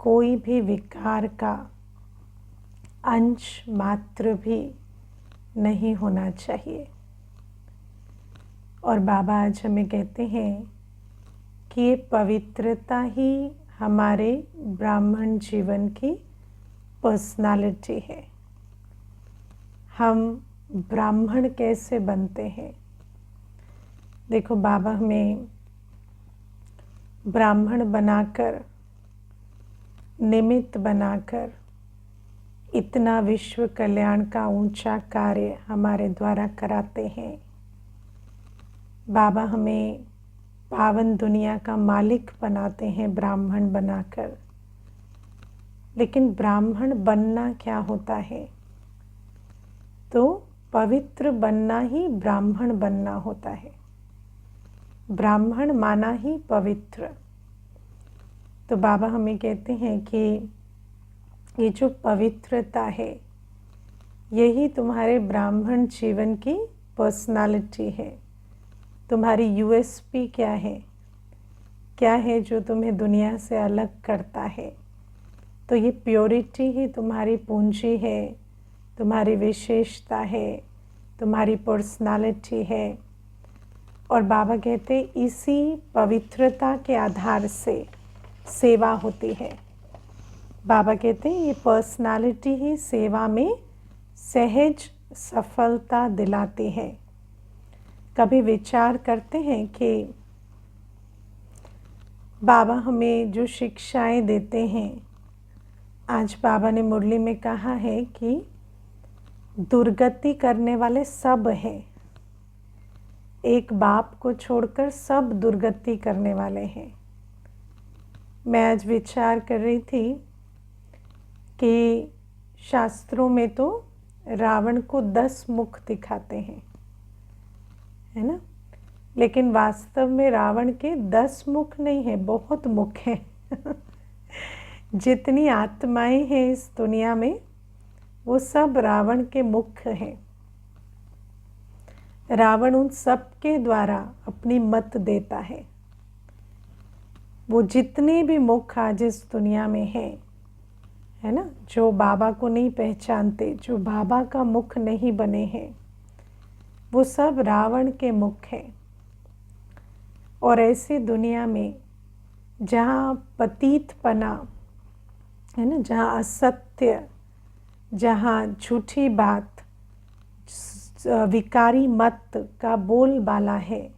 कोई भी विकार का अंश मात्र भी नहीं होना चाहिए। और बाबा आज हमें कहते हैं कि ये पवित्रता ही हमारे ब्राह्मण जीवन की पर्सनालिटी है। हम ब्राह्मण कैसे बनते हैं? देखो, बाबा हमें ब्राह्मण बनाकर, निमित्त बनाकर इतना विश्व कल्याण का ऊंचा कार्य हमारे द्वारा कराते हैं। बाबा हमें पावन दुनिया का मालिक बनाते हैं ब्राह्मण बनाकर। लेकिन ब्राह्मण बनना क्या होता है? तो पवित्र बनना ही ब्राह्मण बनना होता है। ब्राह्मण माना ही पवित्र। तो बाबा हमें कहते हैं कि ये जो पवित्रता है, यही तुम्हारे ब्राह्मण जीवन की पर्सनालिटी है। तुम्हारी यूएसपी क्या है? क्या है जो तुम्हें दुनिया से अलग करता है? तो ये प्योरिटी ही तुम्हारी पूंजी है, तुम्हारी विशेषता है, तुम्हारी पर्सनालिटी है। और बाबा कहते इसी पवित्रता के आधार से सेवा होती है। बाबा कहते हैं ये पर्सनालिटी ही सेवा में सहज सफलता दिलाती है। कभी विचार करते हैं कि बाबा हमें जो शिक्षाएं देते हैं, आज बाबा ने मुरली में कहा है कि दुर्गति करने वाले सब हैं। एक बाप को छोड़कर सब दुर्गति करने वाले हैं। मैं आज विचार कर रही थी कि शास्त्रों में तो रावण को 10 मुख दिखाते हैं, है ना? लेकिन वास्तव में रावण के 10 मुख नहीं है, बहुत मुख हैं। जितनी आत्माएं हैं इस दुनिया में, वो सब रावण के मुख हैं। रावण उन सब के द्वारा अपनी मत देता है। वो जितने भी मुख आज इस दुनिया में है ना, जो बाबा को नहीं पहचानते, जो बाबा का मुख नहीं बने हैं, वो सब रावण के मुख हैं। और ऐसी दुनिया में जहाँ पतितपना है ना, जहाँ असत्य, जहाँ झूठी बात, विकारी मत का बोलबाला है,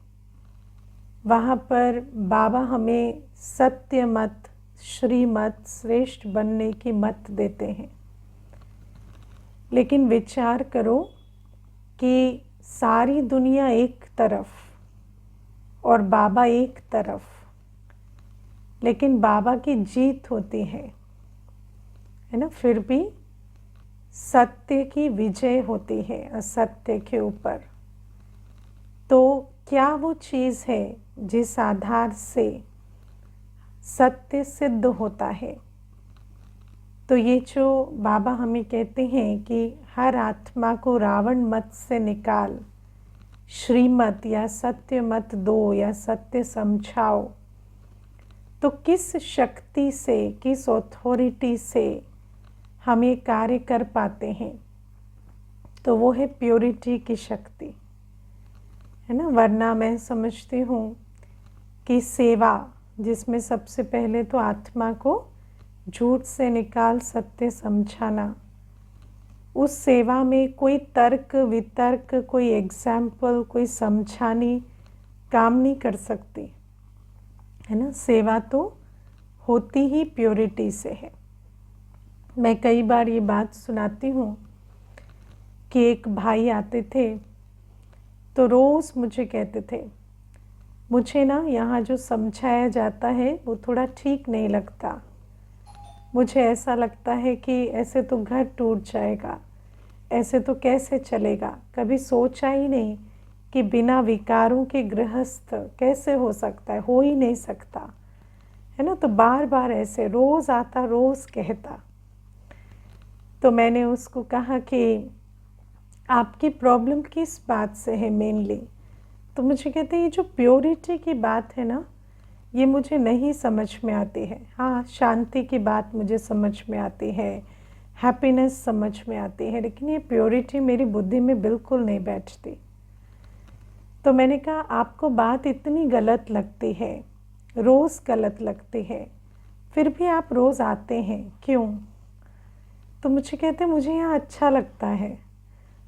वहाँ पर बाबा हमें सत्य मत, श्रीमत, श्रेष्ठ बनने की मत देते हैं। लेकिन विचार करो कि सारी दुनिया एक तरफ और बाबा एक तरफ, लेकिन बाबा की जीत होती है ना? फिर भी सत्य की विजय होती है असत्य के ऊपर। तो क्या वो चीज़ है जिस आधार से सत्य सिद्ध होता है? तो ये जो बाबा हमें कहते हैं कि हर आत्मा को रावण मत से निकाल, श्रीमत या सत्य मत दो या सत्य समझाओ, तो किस शक्ति से, किस अथॉरिटी से हम ये कार्य कर पाते हैं? तो वो है प्योरिटी की शक्ति, है ना? वरना मैं समझती हूँ कि सेवा, जिसमें सबसे पहले तो आत्मा को झूठ से निकाल सत्य समझाना, उस सेवा में कोई तर्क वितर्क, कोई एग्जाम्पल, कोई समझानी काम नहीं कर सकती, है ना? सेवा तो होती ही प्योरिटी से है। मैं कई बार ये बात सुनाती हूँ कि एक भाई आते थे तो रोज़ मुझे कहते थे, मुझे ना यहाँ जो समझाया जाता है वो थोड़ा ठीक नहीं लगता। मुझे ऐसा लगता है कि ऐसे तो घर टूट जाएगा, ऐसे तो कैसे चलेगा। कभी सोचा ही नहीं कि बिना विकारों के गृहस्थ कैसे हो सकता है, हो ही नहीं सकता, है ना? तो बार बार ऐसे रोज़ आता, रोज़ कहता। तो मैंने उसको कहा कि आपकी प्रॉब्लम किस बात से है मेनली? तो मुझे कहते ये जो प्योरिटी की बात है ना, ये मुझे नहीं समझ में आती है। हाँ, शांति की बात मुझे समझ में आती है, हैप्पीनेस समझ में आती है, लेकिन ये प्योरिटी मेरी बुद्धि में बिल्कुल नहीं बैठती। तो मैंने कहा आपको बात इतनी गलत लगती है, रोज़ गलत लगती है, फिर भी आप रोज़ आते हैं, क्यों? तो मुझे कहते मुझे यहाँ अच्छा लगता है,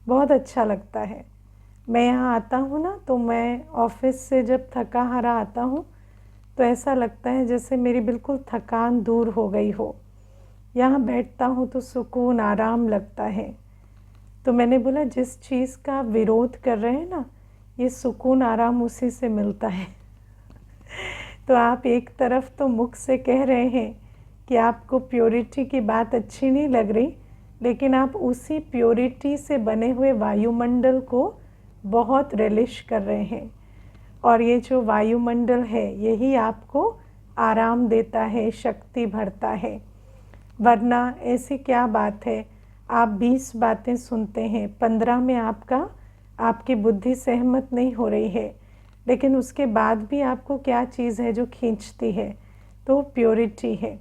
बहुत अच्छा लगता है। मैं यहाँ आता हूँ ना, तो मैं ऑफिस से जब थका हारा आता हूँ तो ऐसा लगता है जैसे मेरी बिल्कुल थकान दूर हो गई हो। यहाँ बैठता हूँ तो सुकून, आराम लगता है। तो मैंने बोला जिस चीज़ का आप विरोध कर रहे हैं ना, ये सुकून आराम उसी से मिलता है। तो आप एक तरफ तो मुख से कह रहे हैं कि आपको प्योरिटी की बात अच्छी नहीं लग रही, लेकिन आप उसी प्योरिटी से बने हुए वायुमंडल को बहुत रिलिश कर रहे हैं, और ये जो वायुमंडल है यही आपको आराम देता है, शक्ति भरता है। वरना ऐसी क्या बात है, आप 20 बातें सुनते हैं, 15 में आपकी बुद्धि सहमत नहीं हो रही है, लेकिन उसके बाद भी आपको क्या चीज़ है जो खींचती है? तो प्योरिटी है।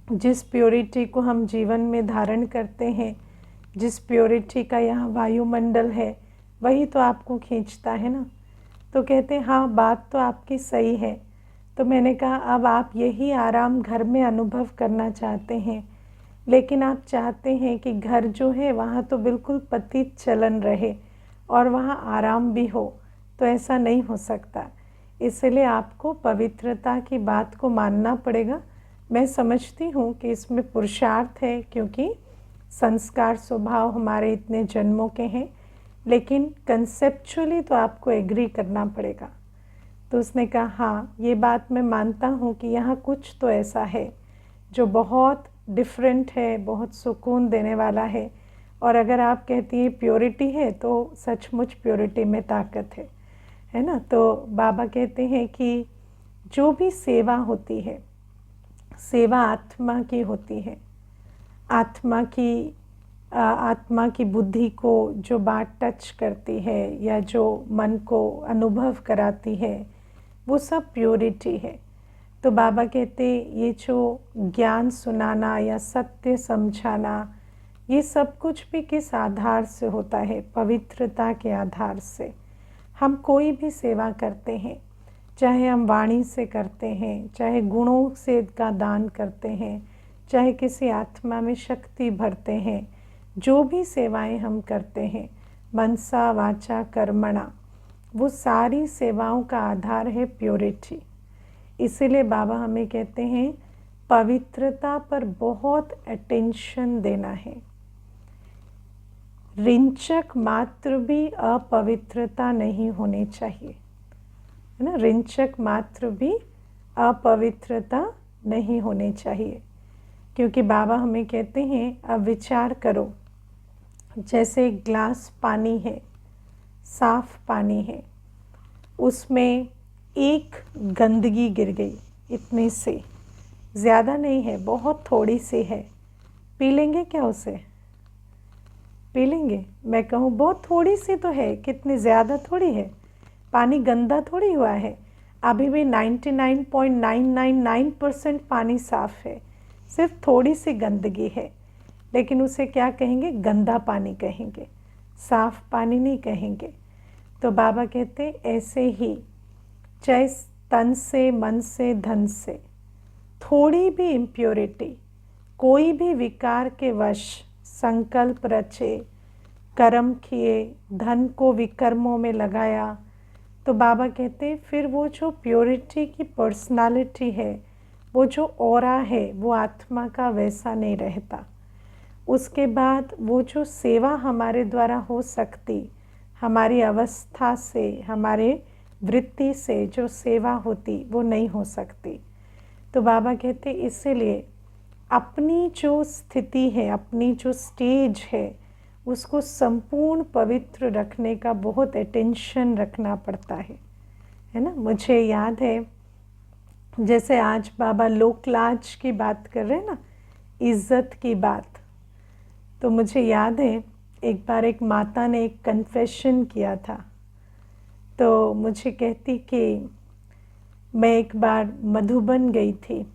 जिस प्योरिटी को हम जीवन में धारण करते हैं, जिस प्योरिटी का यहाँ वायुमंडल है, वही तो आपको खींचता है ना। तो कहते हैं हाँ, बात तो आपकी सही है। तो मैंने कहा अब आप यही आराम घर में अनुभव करना चाहते हैं, लेकिन आप चाहते हैं कि घर जो है वहाँ तो बिल्कुल पतित चलन रहे और वहाँ आराम भी हो, तो ऐसा नहीं हो सकता। इसलिए आपको पवित्रता की बात को मानना पड़ेगा। मैं समझती हूँ कि इसमें पुरुषार्थ है, क्योंकि संस्कार स्वभाव हमारे इतने जन्मों के हैं, लेकिन कंसेप्चुअली तो आपको एग्री करना पड़ेगा। तो उसने कहा हाँ, ये बात मैं मानता हूँ कि यहाँ कुछ तो ऐसा है जो बहुत डिफरेंट है, बहुत सुकून देने वाला है, और अगर आप कहती हैं प्योरिटी है तो सचमुच प्योरिटी में ताकत है ना। तो बाबा कहते हैं कि जो भी सेवा होती है, सेवा आत्मा की होती है। आत्मा की बुद्धि को जो बात टच करती है या जो मन को अनुभव कराती है, वो सब प्योरिटी है। तो बाबा कहते ये जो ज्ञान सुनाना या सत्य समझाना, ये सब कुछ भी किस आधार से होता है? पवित्रता के आधार से। हम कोई भी सेवा करते हैं, चाहे हम वाणी से करते हैं, चाहे गुणों से का दान करते हैं, चाहे किसी आत्मा में शक्ति भरते हैं, जो भी सेवाएं हम करते हैं, मनसा वाचा कर्मणा, वो सारी सेवाओं का आधार है प्योरिटी। इसीलिए बाबा हमें कहते हैं पवित्रता पर बहुत अटेंशन देना है। रिंचक मात्र भी अपवित्रता नहीं होनी चाहिए, है ना। रिंचक मात्र भी अपवित्रता नहीं होनी चाहिए, क्योंकि बाबा हमें कहते हैं अब विचार करो, जैसे एक ग्लास पानी है, साफ पानी है, उसमें एक गंदगी गिर गई, इतनी से, ज़्यादा नहीं है, बहुत थोड़ी सी है, पी लेंगे क्या उसे? पी लेंगे? मैं कहूँ बहुत थोड़ी सी तो है, कितनी ज़्यादा थोड़ी है, पानी गंदा थोड़ी हुआ है, अभी भी 99.999% पानी साफ़ है, सिर्फ थोड़ी सी गंदगी है, लेकिन उसे क्या कहेंगे? गंदा पानी कहेंगे, साफ पानी नहीं कहेंगे। तो बाबा कहते ऐसे ही, चाहे तन से, मन से, धन से थोड़ी भी इम्प्योरिटी, कोई भी विकार के वश संकल्प रचे, कर्म किए, धन को विकर्मों में लगाया, तो बाबा कहते फिर वो जो प्योरिटी की पर्सनालिटी है, वो जो ऑरा है, वो आत्मा का वैसा नहीं रहता। उसके बाद वो जो सेवा हमारे द्वारा हो सकती, हमारी अवस्था से, हमारे वृत्ति से जो सेवा होती, वो नहीं हो सकती। तो बाबा कहते इसीलिए अपनी जो स्थिति है, अपनी जो स्टेज है, उसको संपूर्ण पवित्र रखने का बहुत अटेंशन रखना पड़ता है ना। मुझे याद है जैसे आज बाबा लोकलाज की बात कर रहे हैं ना, इज़्ज़त की बात, तो मुझे याद है एक बार एक माता ने एक कन्फेशन किया था, तो मुझे कहती कि मैं एक बार मधुबन गई थी,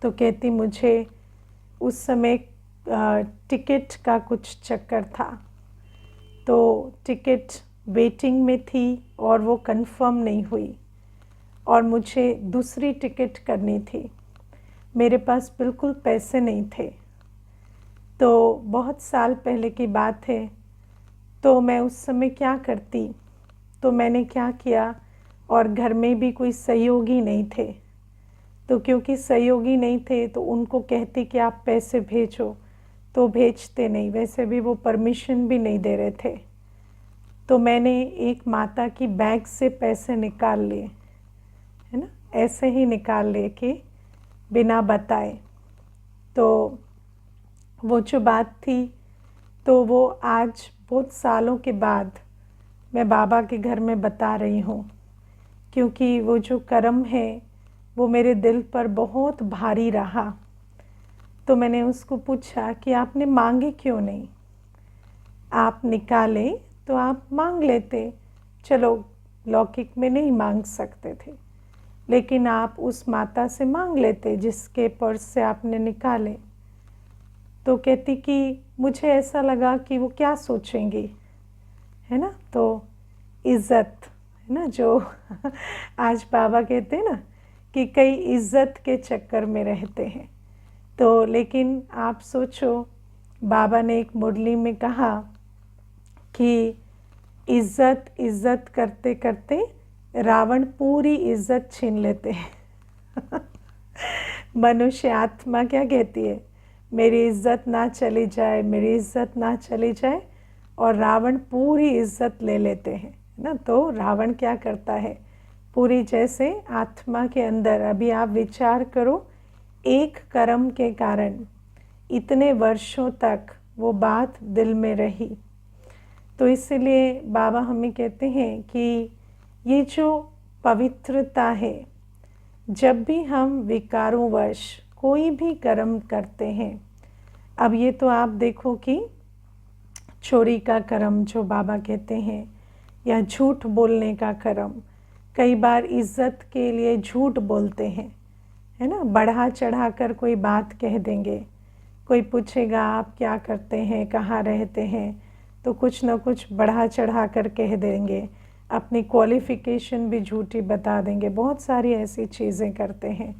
तो कहती मुझे उस समय टिकट का कुछ चक्कर था, तो टिकट वेटिंग में थी और वो कंफर्म नहीं हुई और मुझे दूसरी टिकट करनी थी। मेरे पास बिल्कुल पैसे नहीं थे, तो बहुत साल पहले की बात है। तो मैं उस समय क्या करती, तो मैंने क्या किया, और घर में भी कोई सहयोगी नहीं थे, तो क्योंकि सहयोगी नहीं थे तो उनको कहती कि आप पैसे भेजो, तो भेजते नहीं, वैसे भी वो परमिशन भी नहीं दे रहे थे। तो मैंने एक माता की बैग से पैसे निकाल लिए, है ना, ऐसे ही निकाल लिए कि बिना बताए। तो वो जो बात थी, तो वो आज बहुत सालों के बाद मैं बाबा के घर में बता रही हूँ, क्योंकि वो जो कर्म है वो मेरे दिल पर बहुत भारी रहा। तो मैंने उसको पूछा कि आपने मांगे क्यों नहीं, आप निकाले तो आप मांग लेते, चलो लौकिक में नहीं मांग सकते थे, लेकिन आप उस माता से मांग लेते जिसके पर्स से आपने निकाले। तो कहती कि मुझे ऐसा लगा कि वो क्या सोचेंगी, है ना, तो इज़्ज़त, है ना, जो आज बाबा कहते हैं ना कि कई इज़्ज़त के चक्कर में रहते हैं। तो लेकिन आप सोचो, बाबा ने एक मुरली में कहा कि इज़्ज़त इज़्ज़त करते करते रावण पूरी इज़्ज़त छीन लेते हैं। मनुष्य आत्मा क्या कहती है, मेरी इज़्ज़त ना चली जाए, मेरी इज़्ज़त ना चली जाए, और रावण पूरी इज़्ज़त ले लेते हैं ना। तो रावण क्या करता है, पूरी, जैसे आत्मा के अंदर, अभी आप विचार करो, एक कर्म के कारण इतने वर्षों तक वो बात दिल में रही। तो इसलिए बाबा हमें कहते हैं कि ये जो पवित्रता है, जब भी हम विकारों वश कोई भी कर्म करते हैं, अब ये तो आप देखो कि चोरी का कर्म जो बाबा कहते हैं, या झूठ बोलने का कर्म, कई बार इज़्ज़त के लिए झूठ बोलते हैं, है ना, बढ़ा चढ़ा कर कोई बात कह देंगे। कोई पूछेगा आप क्या करते हैं, कहाँ रहते हैं, तो कुछ ना कुछ बढ़ा चढ़ा कर कह देंगे, अपनी क्वालिफ़िकेशन भी झूठी बता देंगे, बहुत सारी ऐसी चीज़ें करते हैं।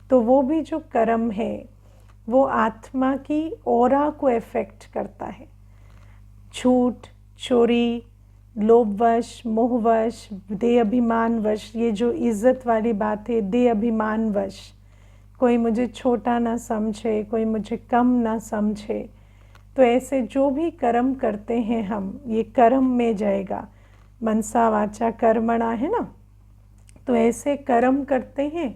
तो वो भी जो कर्म है वो आत्मा की ऑरा को इफ़ेक्ट करता है। झूठ, चोरी, लोभवश, मोहवश, देह अभिमानवश, ये जो इज़्ज़त वाली बात है, देह अभिमानवश, कोई मुझे छोटा ना समझे, कोई मुझे कम ना समझे, तो ऐसे जो भी कर्म करते हैं हम, ये कर्म में जाएगा, मनसा वाचा कर्मणा, है ना। तो ऐसे कर्म करते हैं,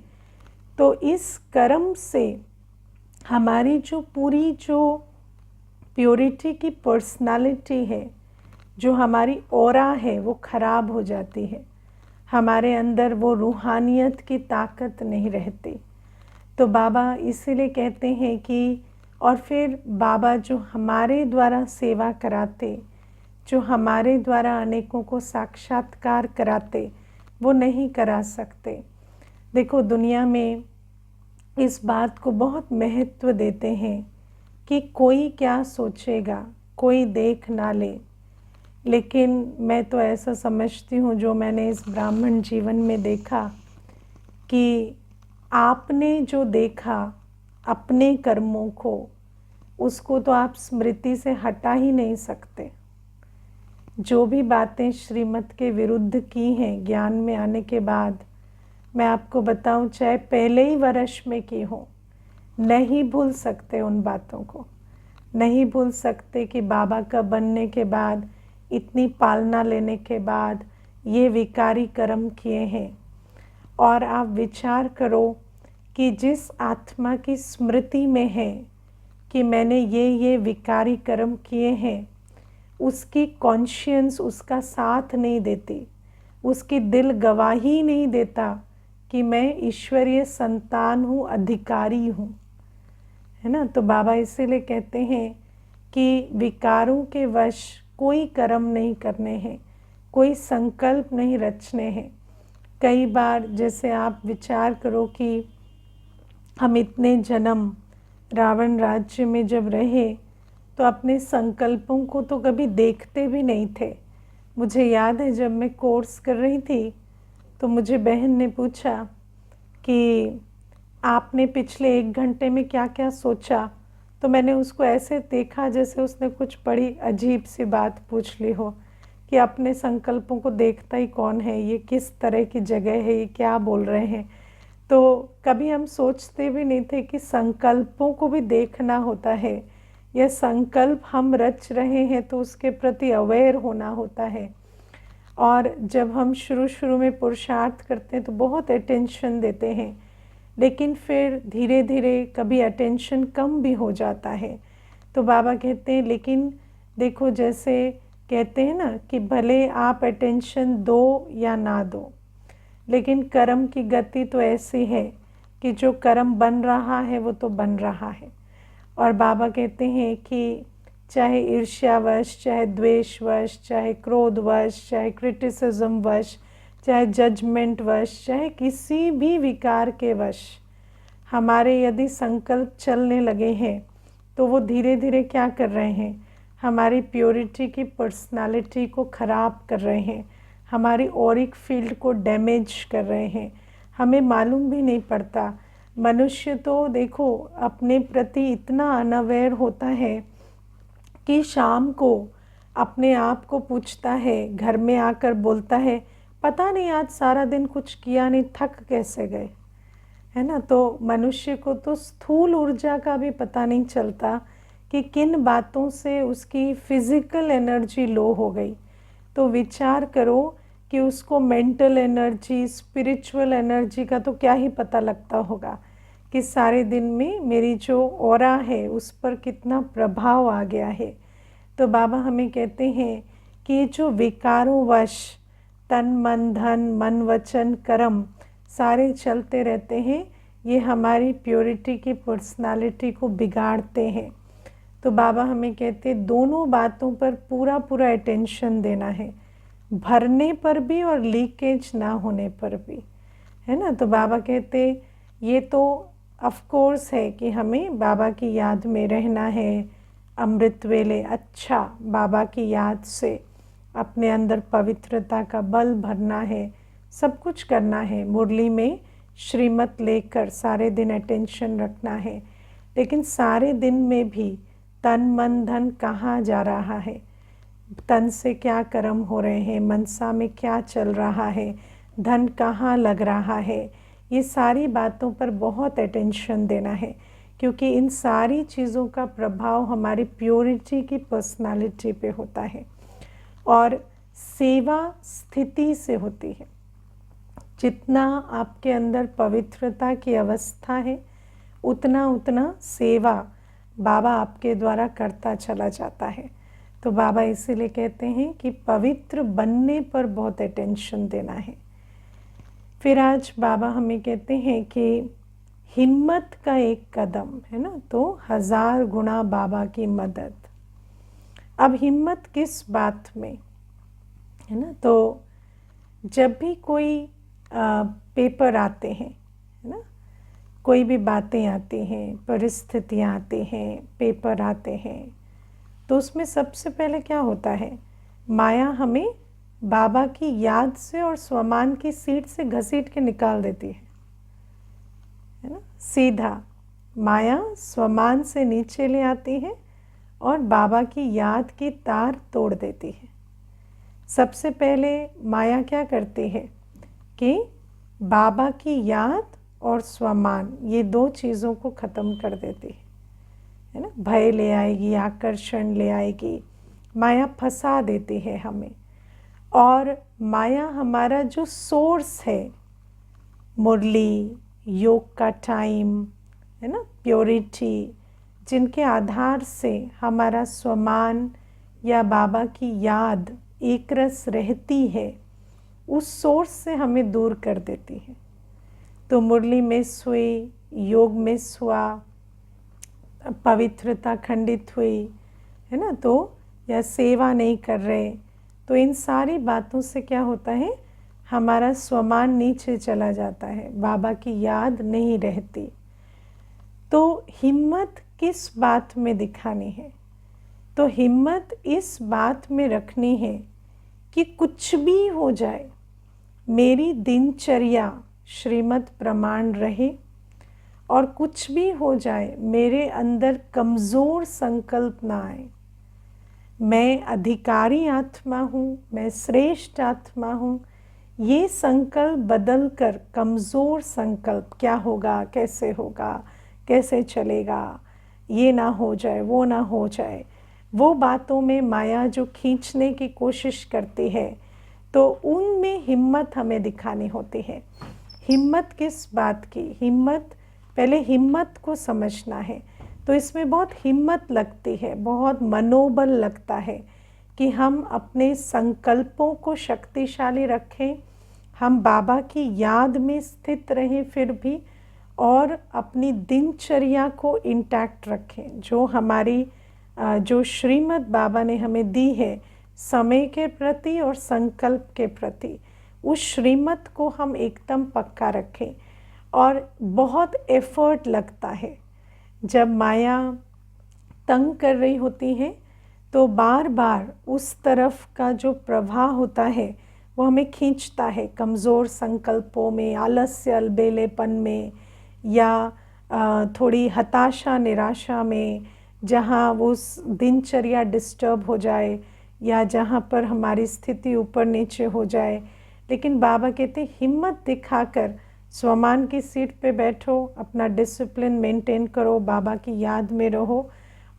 तो इस कर्म से हमारी जो पूरी जो प्योरिटी की पर्सनालिटी है, जो हमारी ऑरा है, वो ख़राब हो जाती है। हमारे अंदर वो रूहानियत की ताकत नहीं रहती। तो बाबा इसीलिए कहते हैं कि, और फिर बाबा जो हमारे द्वारा सेवा कराते, जो हमारे द्वारा अनेकों को साक्षात्कार कराते, वो नहीं करा सकते। देखो, दुनिया में इस बात को बहुत महत्व देते हैं कि कोई क्या सोचेगा, कोई देख ना ले। लेकिन मैं तो ऐसा समझती हूँ, जो मैंने इस ब्राह्मण जीवन में देखा, कि आपने जो देखा अपने कर्मों को, उसको तो आप स्मृति से हटा ही नहीं सकते। जो भी बातें श्रीमत के विरुद्ध की हैं ज्ञान में आने के बाद, मैं आपको बताऊं, चाहे पहले ही वर्ष में की हो, नहीं भूल सकते उन बातों को। नहीं भूल सकते कि बाबा का बनने के बाद, इतनी पालना लेने के बाद ये विकारी कर्म किए हैं। और आप विचार करो कि जिस आत्मा की स्मृति में है कि मैंने ये विकारी कर्म किए हैं, उसकी कॉन्शियंस उसका साथ नहीं देती, उसकी दिल गवाही नहीं देता कि मैं ईश्वरीय संतान हूँ, अधिकारी हूँ, है ना। तो बाबा इसीलिए कहते हैं कि विकारों के वश कोई कर्म नहीं करने हैं, कोई संकल्प नहीं रचने हैं। कई बार जैसे आप विचार करो कि हम इतने जन्म रावण राज्य में जब रहे तो अपने संकल्पों को तो कभी देखते भी नहीं थे। मुझे याद है जब मैं कोर्स कर रही थी तो मुझे बहन ने पूछा कि आपने पिछले 1 घंटे में क्या क्या सोचा, तो मैंने उसको ऐसे देखा जैसे उसने कुछ बड़ी अजीब सी बात पूछ ली हो कि अपने संकल्पों को देखता ही कौन है, ये किस तरह की जगह है, ये क्या बोल रहे हैं। तो कभी हम सोचते भी नहीं थे कि संकल्पों को भी देखना होता है, यह संकल्प हम रच रहे हैं तो उसके प्रति अवेयर होना होता है। और जब हम शुरू शुरू में पुरुषार्थ करते हैं तो बहुत अटेंशन देते हैं, लेकिन फिर धीरे धीरे कभी अटेंशन कम भी हो जाता है। तो बाबा कहते हैं लेकिन देखो, जैसे कहते हैं ना कि भले आप अटेंशन दो या ना दो, लेकिन कर्म की गति तो ऐसी है कि जो कर्म बन रहा है वो तो बन रहा है। और बाबा कहते हैं कि चाहे ईर्ष्यावश, चाहे द्वेषवश, चाहे क्रोधवश, चाहे क्रिटिसिज्म वश, चाहे जजमेंट वश, चाहे किसी भी विकार के वश हमारे यदि संकल्प चलने लगे हैं तो वो धीरे धीरे क्या कर रहे हैं, हमारी प्योरिटी की पर्सनालिटी को ख़राब कर रहे हैं, हमारी ऑरिक फील्ड को डैमेज कर रहे हैं। हमें मालूम भी नहीं पड़ता। मनुष्य तो देखो अपने प्रति इतना अनअवेयर होता है कि शाम को अपने आप को पूछता है, घर में आकर बोलता है पता नहीं आज सारा दिन कुछ किया नहीं, थक कैसे गए, है ना। तो मनुष्य को तो स्थूल ऊर्जा का भी पता नहीं चलता कि किन बातों से उसकी फिज़िकल एनर्जी लो हो गई। तो विचार करो कि उसको मेंटल एनर्जी, स्पिरिचुअल एनर्जी का तो क्या ही पता लगता होगा कि सारे दिन में मेरी जो ऑरा है उस पर कितना प्रभाव आ गया है। तो बाबा हमें कहते हैं कि जो विकारों वश तन मन धन मन वचन कर्म सारे चलते रहते हैं, ये हमारी प्योरिटी की पर्सनालिटी को बिगाड़ते हैं। तो बाबा हमें कहते हैं दोनों बातों पर पूरा पूरा अटेंशन देना है, भरने पर भी और लीकेज ना होने पर भी, है ना। तो बाबा कहते ये तो ऑफ कोर्स है कि हमें बाबा की याद में रहना है, अमृत वेले अच्छा बाबा की याद से अपने अंदर पवित्रता का बल भरना है, सब कुछ करना है, मुरली में श्रीमत लेकर सारे दिन अटेंशन रखना है। लेकिन सारे दिन में भी तन मन धन कहाँ जा रहा है, तन से क्या कर्म हो रहे हैं, मनसा में क्या चल रहा है, धन कहाँ लग रहा है, ये सारी बातों पर बहुत अटेंशन देना है, क्योंकि इन सारी चीज़ों का प्रभाव हमारी प्योरिटी की पर्सनालिटी पे होता है और सेवा स्थिति से होती है। जितना आपके अंदर पवित्रता की अवस्था है उतना उतना सेवा बाबा आपके द्वारा करता चला जाता है। तो बाबा इसीलिए कहते हैं कि पवित्र बनने पर बहुत अटेंशन देना है। फिर आज बाबा हमें कहते हैं कि हिम्मत का एक कदम है ना, तो 1000 गुना बाबा की मदद। अब हिम्मत किस बात में, है ना। तो जब भी कोई पेपर आते हैं, है ना, कोई भी बातें आती हैं, परिस्थितियाँ आती हैं, पेपर आते हैं, तो उसमें सबसे पहले क्या होता है, माया हमें बाबा की याद से और स्वमान की सीट से घसीट के निकाल देती है ना। सीधा माया स्वमान से नीचे ले आती है और बाबा की याद की तार तोड़ देती है। सबसे पहले माया क्या करती है कि बाबा की याद और स्वमान ये दो चीज़ों को ख़त्म कर देती है ना। भय ले आएगी, आकर्षण ले आएगी, माया फंसा देती है हमें। और माया हमारा जो सोर्स है, मुरली, योग का टाइम, है ना, प्योरिटी, जिनके आधार से हमारा स्वमान या बाबा की याद एक रस रहती है, उस सोर्स से हमें दूर कर देती है। तो मुरली मिस हुई, योग मिस हुआ, पवित्रता खंडित हुई, है ना, तो या सेवा नहीं कर रहे, तो इन सारी बातों से क्या होता है, हमारा स्वमान नीचे चला जाता है, बाबा की याद नहीं रहती। तो हिम्मत किस बात में दिखानी है? तो हिम्मत इस बात में रखनी है कि कुछ भी हो जाए, मेरी दिनचर्या श्रीमत प्रमाण रहे, और कुछ भी हो जाए मेरे अंदर कमज़ोर संकल्प ना आए। मैं अधिकारी आत्मा हूँ, मैं श्रेष्ठ आत्मा हूँ, ये संकल्प बदल कर कमज़ोर संकल्प, क्या होगा, कैसे होगा, कैसे चलेगा, ये ना हो जाए, वो ना हो जाए, वो बातों में माया जो खींचने की कोशिश करती है, तो उनमें हिम्मत हमें दिखानी होती है। हिम्मत किस बात की? हिम्मत, पहले हिम्मत को समझना है। तो इसमें बहुत हिम्मत लगती है, बहुत मनोबल लगता है कि हम अपने संकल्पों को शक्तिशाली रखें, हम बाबा की याद में स्थित रहें फिर भी, और अपनी दिनचर्या को इंटैक्ट रखें। जो हमारी जो श्रीमद् बाबा ने हमें दी है समय के प्रति और संकल्प के प्रति, उस श्रीमत को हम एकदम पक्का रखें। और बहुत एफर्ट लगता है जब माया तंग कर रही होती है, तो बार बार उस तरफ का जो प्रवाह होता है वो हमें खींचता है, कमज़ोर संकल्पों में, आलस्य अलबेलेपन में, या थोड़ी हताशा निराशा में, जहाँ वो दिनचर्या डिस्टर्ब हो जाए या जहाँ पर हमारी स्थिति ऊपर नीचे हो जाए। लेकिन बाबा कहते हिम्मत दिखाकर स्वमान की सीट पे बैठो, अपना डिसिप्लिन मेंटेन करो, बाबा की याद में रहो,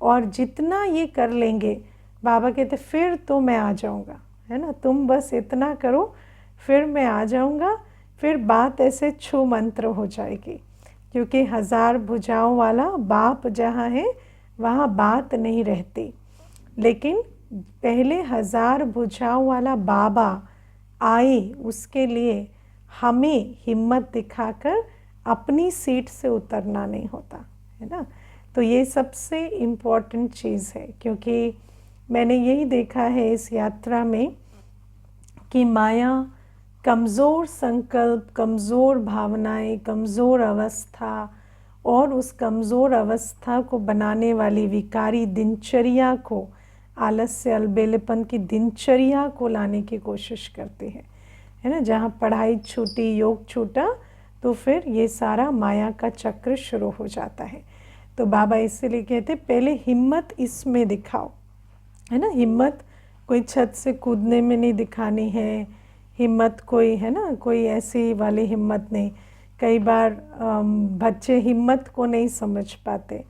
और जितना ये कर लेंगे, बाबा कहते फिर तो मैं आ जाऊँगा, है ना, तुम बस इतना करो, फिर मैं आ जाऊँगा, फिर बात ऐसे छू मंत्र हो जाएगी। क्योंकि 1000 भुजाओं वाला बाप जहाँ है वहाँ बात नहीं रहती। लेकिन पहले 1000 भुजाओं वाला बाबा आए, उसके लिए हमें हिम्मत दिखाकर अपनी सीट से उतरना नहीं होता, है ना। तो ये सबसे इम्पॉर्टेंट चीज़ है, क्योंकि मैंने यही देखा है इस यात्रा में कि माया कमज़ोर संकल्प, कमज़ोर भावनाएं, कमज़ोर अवस्था, और उस कमज़ोर अवस्था को बनाने वाली विकारी दिनचर्या को, आलस्य अलबेलेपन की दिनचर्या को लाने की कोशिश करती है ना। जहाँ पढ़ाई छूटी, योग छूटा, तो फिर ये सारा माया का चक्र शुरू हो जाता है। तो बाबा इसीलिए कहते पहले हिम्मत इसमें दिखाओ, है ना। हिम्मत कोई छत से कूदने में नहीं दिखानी है, हिम्मत कोई, है ना, कोई ऐसी वाली हिम्मत नहीं। कई बार बच्चे हिम्मत को नहीं समझ पाते।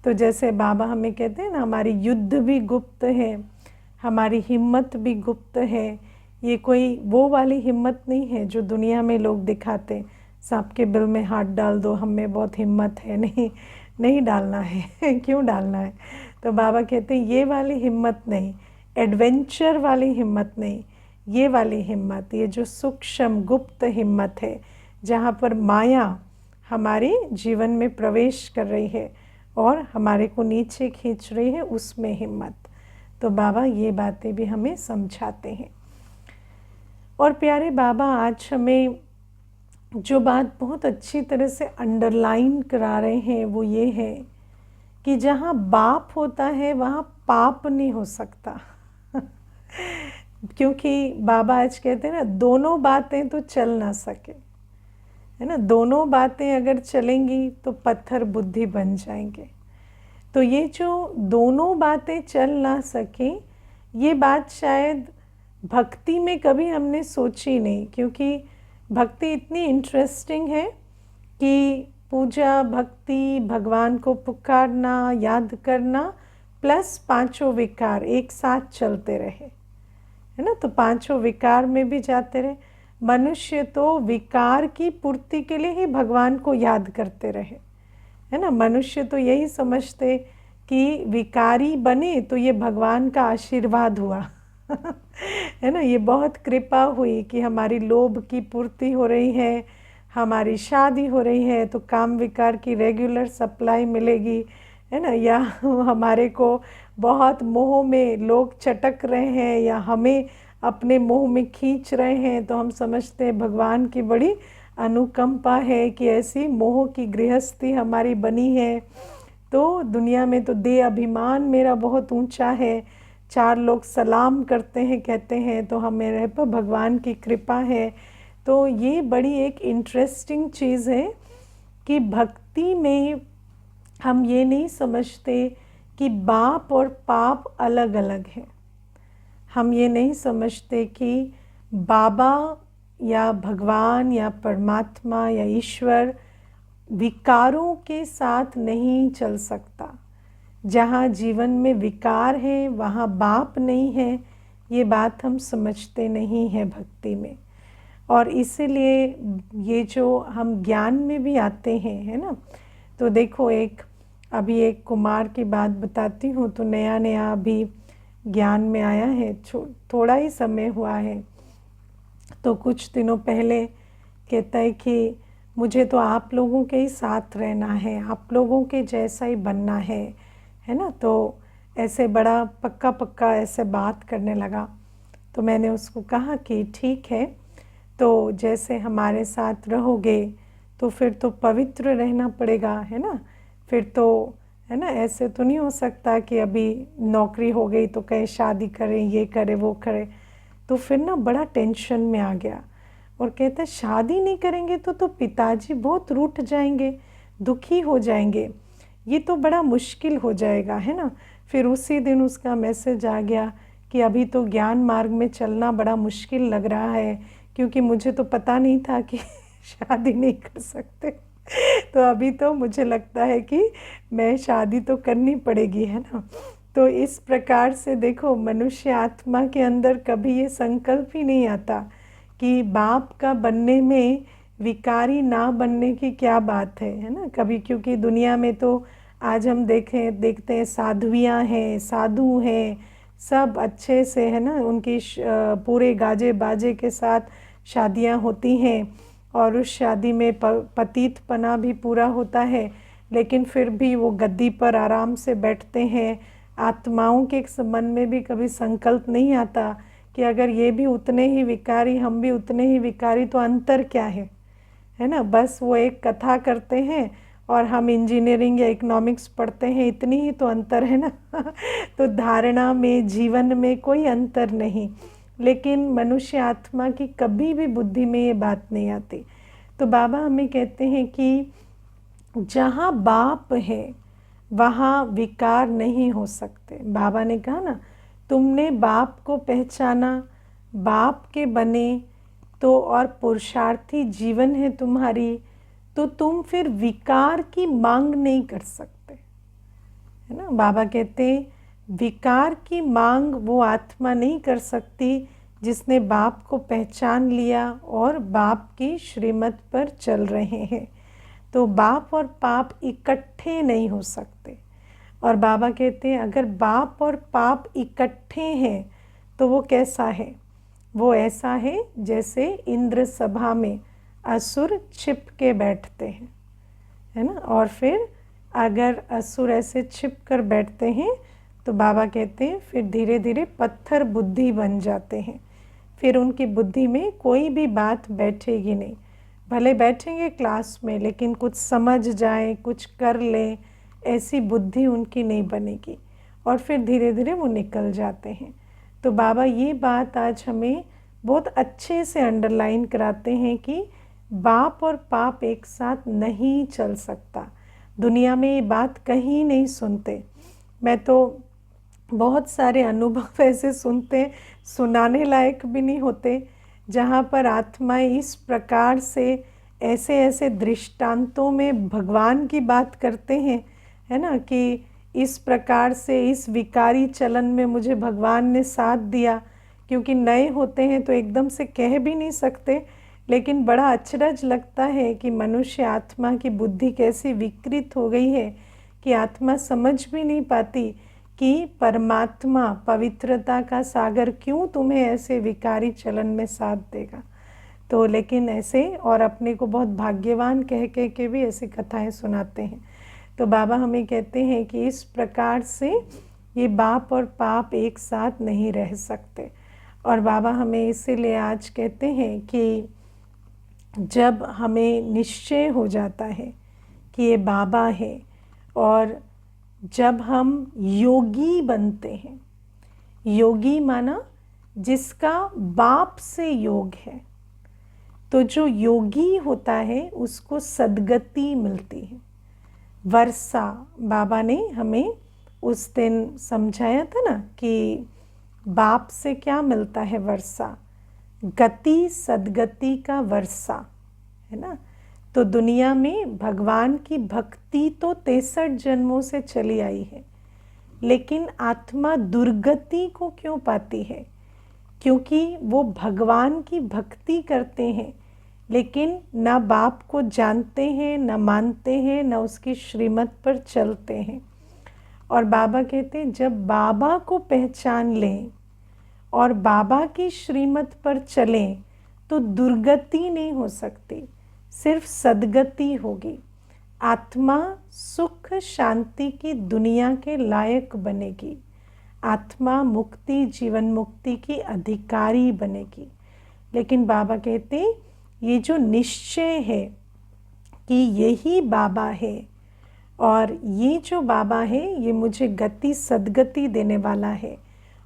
तो जैसे बाबा हमें कहते हैं ना, हमारी युद्ध भी गुप्त है, हमारी हिम्मत भी गुप्त है। ये कोई वो वाली हिम्मत नहीं है जो दुनिया में लोग दिखाते, सांप के बिल में हाथ डाल दो, हम में बहुत हिम्मत है। नहीं, नहीं डालना है क्यों डालना है? तो बाबा कहते हैं ये वाली हिम्मत नहीं, एडवेंचर वाली हिम्मत नहीं, ये वाली हिम्मत, ये जो सूक्ष्म गुप्त हिम्मत है, जहाँ पर माया हमारे जीवन में प्रवेश कर रही है और हमारे को नीचे खींच रही है, उसमें हिम्मत। तो बाबा ये बातें भी हमें समझाते हैं। और प्यारे बाबा आज हमें जो बात बहुत अच्छी तरह से अंडरलाइन करा रहे हैं वो ये है कि जहाँ बाप होता है वहाँ पाप नहीं हो सकता क्योंकि बाबा आज कहते हैं ना, दोनों बातें तो चल ना सके, है ना। दोनों बातें अगर चलेंगी तो पत्थर बुद्धि बन जाएंगे। तो ये जो दोनों बातें चल ना सके, ये बात शायद भक्ति में कभी हमने सोची नहीं, क्योंकि भक्ति इतनी इंटरेस्टिंग है कि पूजा, भक्ति, भगवान को पुकारना, याद करना, प्लस पांचों विकार एक साथ चलते रहे, है ना। तो पांचों विकार में भी जाते रहे। मनुष्य तो विकार की पूर्ति के लिए ही भगवान को याद करते रहे, है ना। मनुष्य तो यही समझते कि विकारी बने तो ये भगवान का आशीर्वाद हुआ है ना, ये बहुत कृपा हुई कि हमारी लोभ की पूर्ति हो रही है, हमारी शादी हो रही है तो काम विकार की रेगुलर सप्लाई मिलेगी, है ना। या हमारे को बहुत मोह में लोग चटक रहे हैं, या हमें अपने मोह में खींच रहे हैं, तो हम समझते हैं भगवान की बड़ी अनुकंपा है कि ऐसी मोह की गृहस्थी हमारी बनी है। तो दुनिया में तो दे अभिमान मेरा बहुत ऊंचा है, 4 लोग सलाम करते हैं, कहते हैं, तो हम मेरे पर भगवान की कृपा है। तो ये बड़ी एक इंटरेस्टिंग चीज़ है कि भक्ति में हम ये नहीं समझते कि बाप और पाप अलग अलग हैं। हम ये नहीं समझते कि बाबा या भगवान या परमात्मा या ईश्वर विकारों के साथ नहीं चल सकता। जहाँ जीवन में विकार है वहाँ बाप नहीं है, ये बात हम समझते नहीं हैं भक्ति में। और इसीलिए ये जो हम ज्ञान में भी आते हैं, है ना। तो देखो, अभी एक कुमार की बात बताती हूँ। तो नया नया अभी ज्ञान में आया है, थोड़ा ही समय हुआ है। तो कुछ दिनों पहले कहता है कि मुझे तो आप लोगों के ही साथ रहना है, आप लोगों के जैसा ही बनना है ना। तो ऐसे बड़ा पक्का पक्का ऐसे बात करने लगा। तो मैंने उसको कहा कि ठीक है, तो जैसे हमारे साथ रहोगे तो फिर तो पवित्र रहना पड़ेगा, है ना। फिर तो, है ना, ऐसे तो नहीं हो सकता कि अभी नौकरी हो गई तो कहे शादी करें, ये करे वो करे। तो फिर ना बड़ा टेंशन में आ गया और कहता है शादी नहीं करेंगे तो पिताजी बहुत रूठ जाएंगे, दुखी हो जाएंगे, ये तो बड़ा मुश्किल हो जाएगा, है ना। फिर उसी दिन उसका मैसेज आ गया कि अभी तो ज्ञान मार्ग में चलना बड़ा मुश्किल लग रहा है, क्योंकि मुझे तो पता नहीं था कि शादी नहीं कर सकते। तो अभी तो मुझे लगता है कि मैं शादी तो करनी पड़ेगी, है ना। तो इस प्रकार से देखो, मनुष्य आत्मा के अंदर कभी ये संकल्प ही नहीं आता कि बाप का बनने में विकारी ना बनने की क्या बात है ना। कभी, क्योंकि दुनिया में तो आज हम देखते हैं साधुवियाँ हैं, साधु हैं, सब अच्छे से, है ना, उनकी पूरे गाजे बाजे के साथ शादियाँ होती हैं और उस शादी में पतितपना भी पूरा होता है, लेकिन फिर भी वो गद्दी पर आराम से बैठते हैं। आत्माओं के मन में भी कभी संकल्प नहीं आता कि अगर ये भी उतने ही विकारी, हम भी उतने ही विकारी, तो अंतर क्या है ना। बस वो एक कथा करते हैं और हम इंजीनियरिंग या इकोनॉमिक्स पढ़ते हैं, इतनी ही तो अंतर है ना। तो धारणा में, जीवन में कोई अंतर नहीं, लेकिन मनुष्य आत्मा की कभी भी बुद्धि में ये बात नहीं आती। तो बाबा हमें कहते हैं कि जहाँ बाप है वहाँ विकार नहीं हो सकते। बाबा ने कहा ना, तुमने बाप को पहचाना, बाप के बने तो, और पुरुषार्थी जीवन है तुम्हारी, तो तुम फिर विकार की मांग नहीं कर सकते, है ना। बाबा कहते विकार की मांग वो आत्मा नहीं कर सकती जिसने बाप को पहचान लिया और बाप की श्रीमत पर चल रहे हैं। तो बाप और पाप इकट्ठे नहीं हो सकते। और बाबा कहते हैं अगर बाप और पाप इकट्ठे हैं तो वो कैसा है, वो ऐसा है जैसे इंद्र सभा में असुर छिप के बैठते हैं, है ना। और फिर अगर असुर ऐसे छिप कर बैठते हैं तो बाबा कहते हैं फिर धीरे धीरे पत्थर बुद्धि बन जाते हैं। फिर उनकी बुद्धि में कोई भी बात बैठेगी नहीं, भले बैठेंगे क्लास में लेकिन कुछ समझ जाए, कुछ कर ले, ऐसी बुद्धि उनकी नहीं बनेगी और फिर धीरे धीरे वो निकल जाते हैं। तो बाबा ये बात आज हमें बहुत अच्छे से अंडरलाइन कराते हैं कि बाप और पाप एक साथ नहीं चल सकता। दुनिया में ये बात कहीं नहीं सुनते। मैं तो बहुत सारे अनुभव ऐसे सुनाने लायक भी नहीं होते, जहाँ पर आत्माएं इस प्रकार से ऐसे ऐसे दृष्टांतों में भगवान की बात करते हैं, है ना, कि इस प्रकार से इस विकारी चलन में मुझे भगवान ने साथ दिया। क्योंकि नए होते हैं तो एकदम से कह भी नहीं सकते, लेकिन बड़ा अचरज लगता है कि मनुष्य आत्मा की बुद्धि कैसी विकृत हो गई है कि आत्मा समझ भी नहीं पाती कि परमात्मा पवित्रता का सागर क्यों तुम्हें ऐसे विकारी चलन में साथ देगा। तो लेकिन ऐसे, और अपने को बहुत भाग्यवान कह के भी ऐसी कथाएं सुनाते हैं। तो बाबा हमें कहते हैं कि इस प्रकार से ये बाप और पाप एक साथ नहीं रह सकते। और बाबा हमें इसीलिए आज कहते हैं कि जब हमें निश्चय हो जाता है कि ये बाबा है, और जब हम योगी बनते हैं, योगी माना जिसका बाप से योग है, तो जो योगी होता है उसको सद्गति मिलती है। वर्षा, बाबा ने हमें उस दिन समझाया था ना कि बाप से क्या मिलता है, वर्षा, गति, सद्गति का वर्षा, है ना। तो दुनिया में भगवान की भक्ति तो 63 जन्मों से चली आई है, लेकिन आत्मा दुर्गति को क्यों पाती है? क्योंकि वो भगवान की भक्ति करते हैं, लेकिन ना बाप को जानते हैं, ना मानते हैं, ना उसकी श्रीमत पर चलते हैं। और बाबा कहते हैं जब बाबा को पहचान लें और बाबा की श्रीमत पर चलें तो दुर्गति नहीं हो सकती, सिर्फ सद्गति होगी। आत्मा सुख शांति की दुनिया के लायक बनेगी, आत्मा मुक्ति, जीवन मुक्ति की अधिकारी बनेगी। लेकिन बाबा कहते ये जो निश्चय है कि यही बाबा है, और ये जो बाबा है ये मुझे गति सद्गति देने वाला है,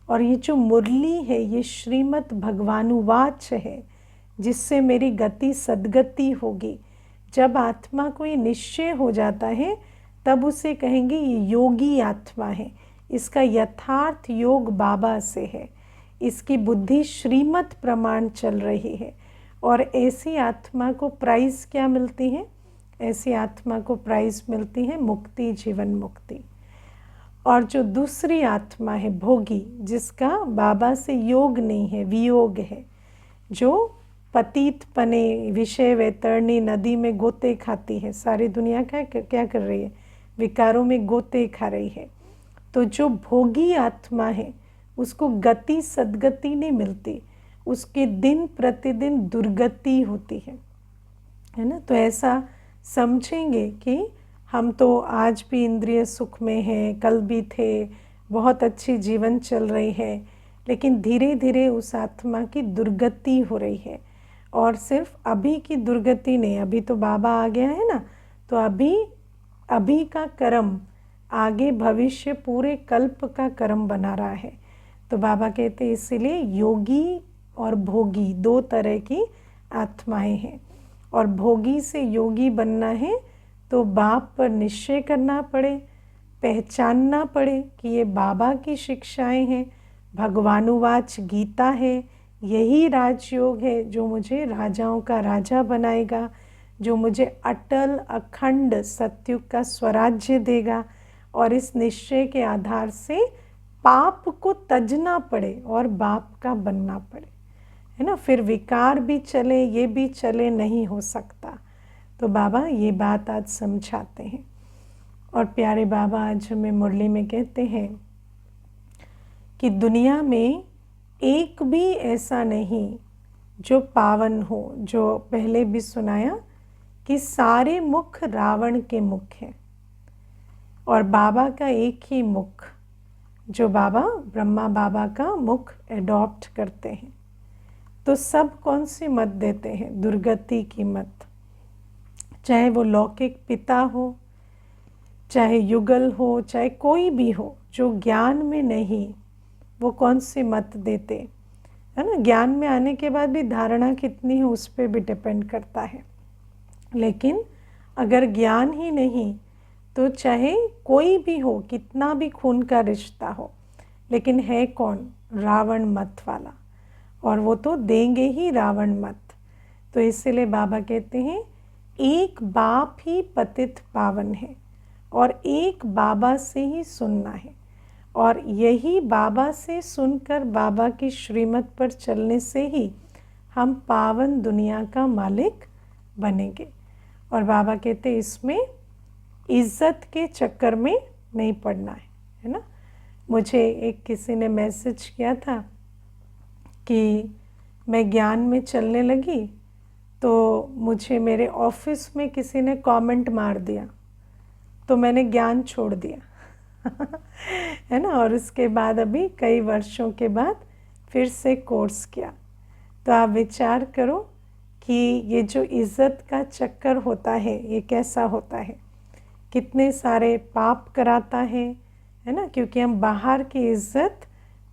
और ये जो मुरली है ये श्रीमद् भगवानुवाच है जिससे मेरी गति सद्गति होगी। जब आत्मा को ये निश्चय हो जाता है तब उसे कहेंगे ये योगी आत्मा है, इसका यथार्थ योग बाबा से है, इसकी बुद्धि श्रीमत प्रमाण चल रही है। और ऐसी आत्मा को प्राइज़ क्या मिलती है? ऐसी आत्मा को प्राइज़ मिलती है मुक्ति, जीवन मुक्ति। और जो दूसरी आत्मा है भोगी, जिसका बाबा से योग नहीं है, वियोग है, जो पतित पने विषय वैतरणी नदी में गोते खाती है, सारी दुनिया क्या कर रही है? विकारों में गोते खा रही है। तो जो भोगी आत्मा है उसको गति सद्गति नहीं मिलती, उसके दिन प्रतिदिन दुर्गति होती है ना। तो ऐसा समझेंगे कि हम तो आज भी इंद्रिय सुख में हैं, कल भी थे, बहुत अच्छी जीवन चल रही है, लेकिन धीरे धीरे उस आत्मा की दुर्गति हो रही है। और सिर्फ अभी की दुर्गति नहीं, अभी तो बाबा आ गया है ना, तो अभी का कर्म आगे भविष्य पूरे कल्प का कर्म बना रहा है। तो बाबा कहते हैं इसीलिए योगी और भोगी दो तरह की आत्माएं हैं, और भोगी से योगी बनना है तो बाप पर निश्चय करना पड़े, पहचानना पड़े कि ये बाबा की शिक्षाएं हैं, भगवानुवाच गीता है, यही राजयोग है जो मुझे राजाओं का राजा बनाएगा, जो मुझे अटल अखंड सत्युग का स्वराज्य देगा। और इस निश्चय के आधार से पाप को तजना पड़े और बाप का बनना पड़े, है ना। फिर विकार भी चले, ये भी चले, नहीं हो सकता। तो बाबा ये बात आज समझाते हैं। और प्यारे बाबा आज हमें मुरली में कहते हैं कि दुनिया में एक भी ऐसा नहीं जो पावन हो, जो पहले भी सुनाया कि सारे मुख रावण के मुख हैं, और बाबा का एक ही मुख, जो बाबा ब्रह्मा बाबा का मुख एडॉप्ट करते हैं। तो सब कौन सी मत देते हैं? दुर्गति की मत। चाहे वो लौकिक पिता हो, चाहे युगल हो, चाहे कोई भी हो, जो ज्ञान में नहीं, वो कौन सी मत देते, है ना। ज्ञान में आने के बाद भी धारणा कितनी है उस पर भी डिपेंड करता है। लेकिन अगर ज्ञान ही नहीं तो चाहे कोई भी हो, कितना भी खून का रिश्ता हो, लेकिन है कौन? रावण मत वाला, और वो तो देंगे ही रावण मत। तो इसलिए बाबा कहते हैं एक बाप ही पतित पावन है, और एक बाबा से ही सुनना है, और यही बाबा से सुनकर बाबा की श्रीमत पर चलने से ही हम पावन दुनिया का मालिक बनेंगे। और बाबा कहते इसमें इज्जत के चक्कर में नहीं पड़ना है ना। मुझे एक किसी ने मैसेज किया था कि मैं ज्ञान में चलने लगी तो मुझे मेरे ऑफिस में किसी ने कमेंट मार दिया, तो मैंने ज्ञान छोड़ दिया है ना। और उसके बाद अभी कई वर्षों के बाद फिर से कोर्स किया। तो आप विचार करो कि ये जो इज़्ज़त का चक्कर होता है ये कैसा होता है, कितने सारे पाप कराता है ना। क्योंकि हम बाहर की इज़्ज़त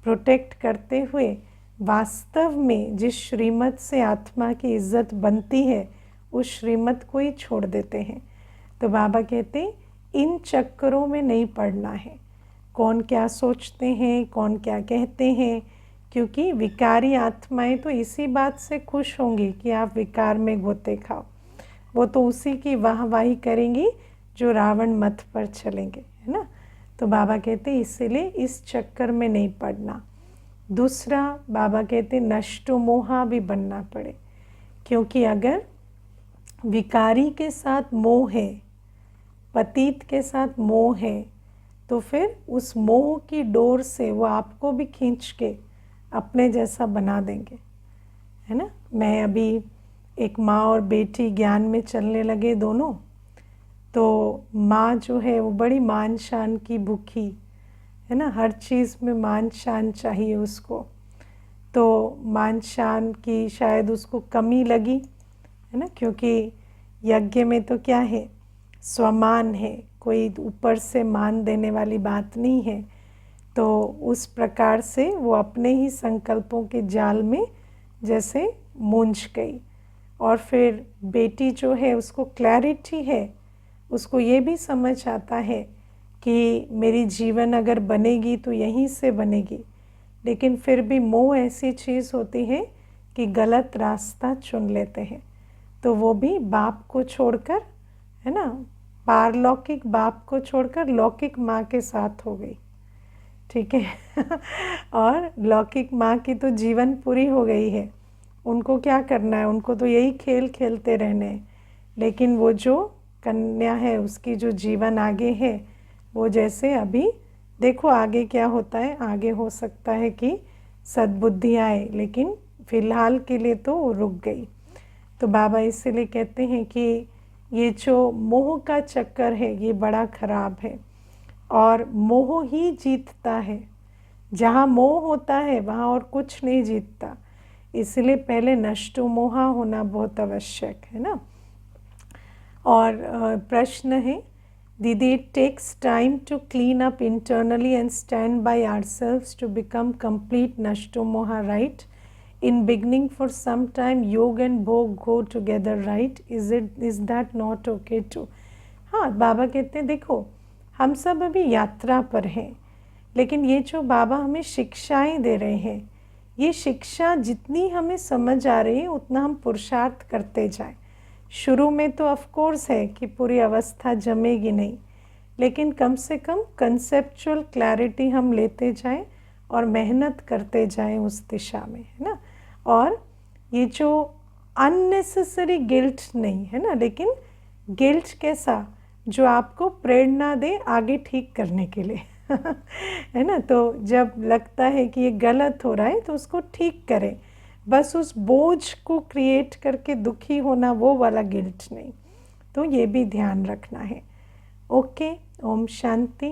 प्रोटेक्ट करते हुए वास्तव में जिस श्रीमत से आत्मा की इज़्ज़त बनती है उस श्रीमत को ही छोड़ देते हैं। तो बाबा कहते हैं इन चक्करों में नहीं पड़ना है, कौन क्या सोचते हैं, कौन क्या कहते हैं, क्योंकि विकारी आत्माएं तो इसी बात से खुश होंगी कि आप विकार में गोते खाओ। वो तो उसी की वाहवाही करेंगी जो रावण मत पर चलेंगे, है ना। तो बाबा कहते इसीलिए इस चक्कर में नहीं पड़ना। दूसरा बाबा कहते नष्टो मोहा भी बनना पड़े, क्योंकि अगर विकारी के साथ मोह है, पतित के साथ मोह है, तो फिर उस मोह की डोर से वो आपको भी खींच के अपने जैसा बना देंगे, है ना। मैं अभी एक माँ और बेटी ज्ञान में चलने लगे दोनों, तो माँ जो है वो बड़ी मान शान की भूखी है ना, हर चीज़ में मान शान चाहिए उसको। तो मान शान की शायद उसको कमी लगी, है ना, क्योंकि यज्ञ में तो क्या है, स्वमान है, कोई ऊपर से मान देने वाली बात नहीं है। तो उस प्रकार से वो अपने ही संकल्पों के जाल में जैसे मूंझ गई। और फिर बेटी जो है उसको क्लैरिटी है, उसको ये भी समझ आता है कि मेरी जीवन अगर बनेगी तो यहीं से बनेगी, लेकिन फिर भी मोह ऐसी चीज़ होती है कि गलत रास्ता चुन लेते हैं। तो वो भी बाप को छोड़कर, है ना, पारलौकिक बाप को छोड़कर लौकिक माँ के साथ हो गई, ठीक है। और लौकिक माँ की तो जीवन पूरी हो गई है, उनको क्या करना है, उनको तो यही खेल खेलते रहने हैं। लेकिन वो जो कन्या है उसकी जो जीवन आगे है, वो जैसे अभी देखो आगे क्या होता है, आगे हो सकता है कि सद्बुद्धि आए, लेकिन फ़िलहाल के लिए तो वो रुक गई। तो बाबा इसीलिए कहते हैं कि ये जो मोह का चक्कर है ये बड़ा खराब है, और मोह ही जीतता है। जहाँ मोह होता है वहाँ और कुछ नहीं जीतता, इसलिए पहले नष्टो मोहा होना बहुत आवश्यक है ना। और प्रश्न है, दीदी, it takes time to clean up internally and stand by ourselves to become complete नष्टो मोहा, right? In beginning for some time योग and भोग go together, right? Is that not okay too? हाँ, बाबा कहते हैं देखो हम सब अभी यात्रा पर हैं, लेकिन ये जो बाबा हमें शिक्षाएं दे रहे हैं, ये शिक्षा जितनी हमें समझ आ रही है उतना हम पुरुषार्थ करते जाएं। शुरू में तो ऑफ कोर्स है कि पूरी अवस्था जमेगी नहीं, लेकिन कम से कम कंसेप्चुअल क्लैरिटी हम लेते जाएं और मेहनत करते जाएं उस दिशा में, है ना। और ये जो अननेसेसरी गिल्ट नहीं है ना, लेकिन गिल्ट कैसा, जो आपको प्रेरणा दे आगे ठीक करने के लिए है ना। तो जब लगता है कि ये गलत हो रहा है तो उसको ठीक करें, बस उस बोझ को क्रिएट करके दुखी होना, वो वाला गिल्ट नहीं। तो ये भी ध्यान रखना है। ओके, ओम शांति।